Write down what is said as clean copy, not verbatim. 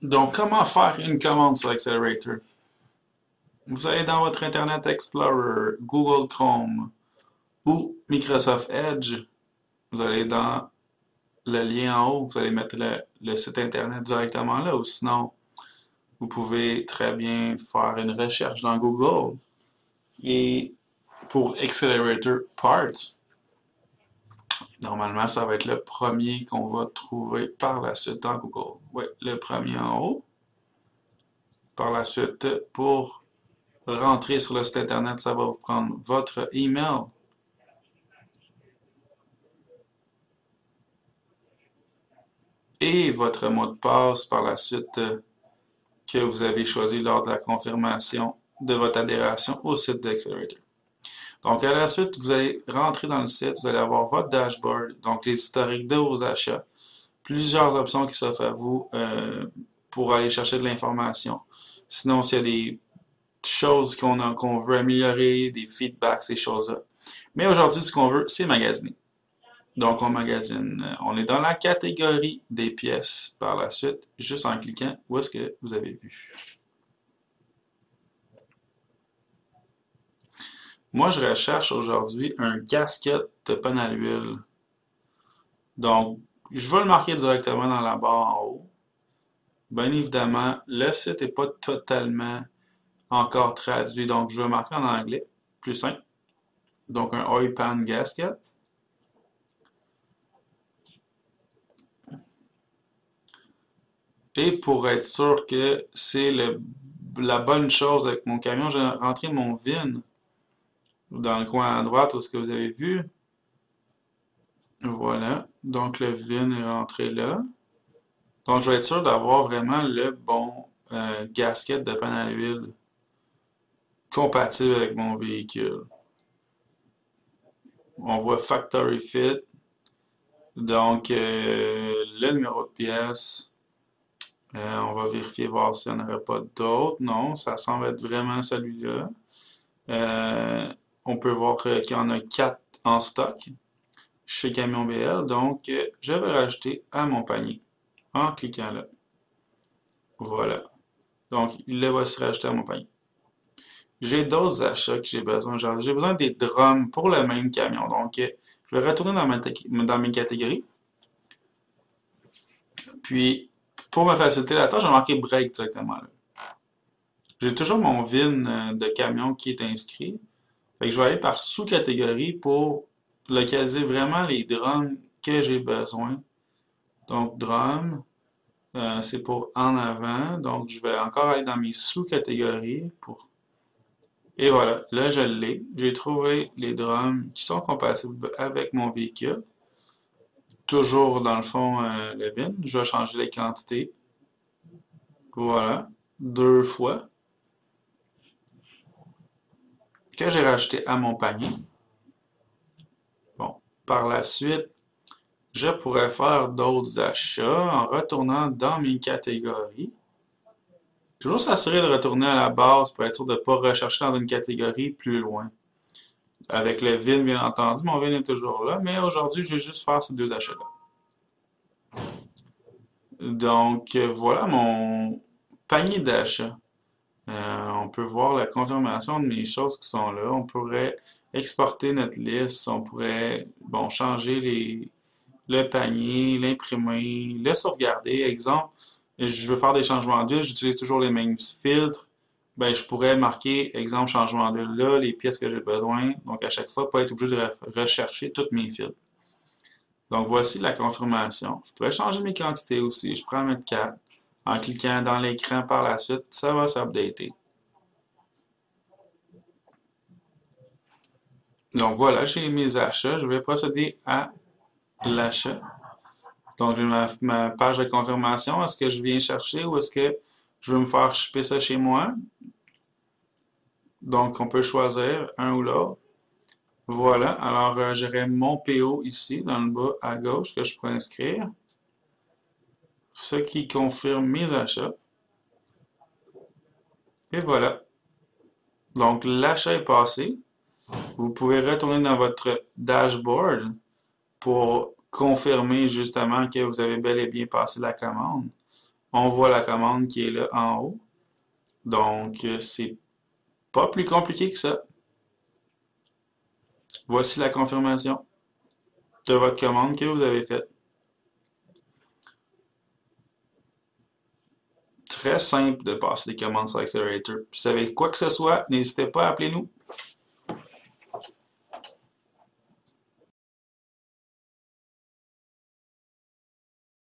Donc, comment faire une commande sur Accelerator? Vous allez dans votre Internet Explorer, Google Chrome ou Microsoft Edge. Vous allez dans le lien en haut, vous allez mettre le site Internet directement là, ou sinon, vous pouvez très bien faire une recherche dans Google. Et pour Accelerator Parts, normalement, ça va être le premier qu'on va trouver par la suite dans Google. Oui, le premier en haut. Par la suite, pour rentrer sur le site Internet, ça va vous prendre votre email. Et votre mot de passe par la suite que vous avez choisi lors de la confirmation de votre adhération au site d'Accelerator. Donc, à la suite, vous allez rentrer dans le site, vous allez avoir votre dashboard, donc les historiques de vos achats, plusieurs options qui s'offrent à vous pour aller chercher de l'information. Sinon, s'il y a des choses qu'on veut améliorer, des feedbacks, ces choses-là. Mais aujourd'hui, ce qu'on veut, c'est magasiner. Donc, on magasine. On est dans la catégorie des pièces par la suite, juste en cliquant où est-ce que vous avez vu. Moi, je recherche aujourd'hui un gasket de panne à l'huile. Donc, je vais le marquer directement dans la barre en haut. Bien évidemment, le site n'est pas totalement encore traduit, donc je vais marquer en anglais, plus simple. Donc, un oil pan gasket. Et pour être sûr que c'est la bonne chose avec mon camion, j'ai rentré mon VIN dans le coin à droite où ce que vous avez vu. Voilà. Donc le VIN est rentré là. Donc je vais être sûr d'avoir vraiment le bon gasket de panne à l'huile compatible avec mon véhicule. On voit Factory Fit. Donc le numéro de pièce. On va vérifier voir s'il n'y en aurait pas d'autres. Non, ça semble être vraiment celui-là. On peut voir qu'il y en a 4 en stock chez Camion BL. Donc, je vais rajouter à mon panier en cliquant là. Voilà. Donc, il le va se rajouter à mon panier. J'ai d'autres achats que j'ai besoin. J'ai besoin des drums pour le même camion. Donc, je vais retourner dans mes catégories. Puis, pour me faciliter la tâche, j'ai marqué break directement là. J'ai toujours mon VIN de camion qui est inscrit. Fait que je vais aller par sous-catégorie pour localiser vraiment les drums que j'ai besoin. Donc, drum, c'est pour en avant. Donc, je vais encore aller dans mes sous-catégories pour... Et voilà, là, je l'ai. J'ai trouvé les drums qui sont compatibles avec mon véhicule. Toujours, dans le fond, le VIN. Je vais changer les quantités. Voilà, 2 fois. Que j'ai rajouté à mon panier. Bon, par la suite, je pourrais faire d'autres achats en retournant dans mes catégories. Toujours s'assurer de retourner à la base pour être sûr de ne pas rechercher dans une catégorie plus loin. Avec le VIN, bien entendu, mon VIN est toujours là, mais aujourd'hui, je vais juste faire ces deux achats-là. Donc, voilà mon panier d'achat. On peut voir la confirmation de mes choses qui sont là. On pourrait exporter notre liste. On pourrait, bon, changer le panier, l'imprimer, le sauvegarder. Exemple, je veux faire des changements d'huile, j'utilise toujours les mêmes filtres. Ben, je pourrais marquer, exemple, changement d'huile là, les pièces que j'ai besoin. Donc, à chaque fois, pas être obligé de rechercher toutes mes filtres. Donc, voici la confirmation. Je pourrais changer mes quantités aussi. Je prends un mettre 4. En cliquant dans l'écran par la suite, ça va s'updater. Donc, voilà, j'ai mes achats. Je vais procéder à l'achat. Donc, j'ai ma page de confirmation. Est-ce que je viens chercher ou est-ce que je veux me faire shipper ça chez moi? Donc, on peut choisir un ou l'autre. Voilà. Alors, j'aurai mon PO ici, dans le bas à gauche, que je pourrais inscrire. Ce qui confirme mes achats. Et voilà. Donc, l'achat est passé. Vous pouvez retourner dans votre dashboard pour confirmer justement que vous avez bel et bien passé la commande. On voit la commande qui est là en haut. Donc, c'est pas plus compliqué que ça. Voici la confirmation de votre commande que vous avez faite. Très simple de passer des commandes sur Accelerator. Si vous savez quoi que ce soit, n'hésitez pas à appeler nous.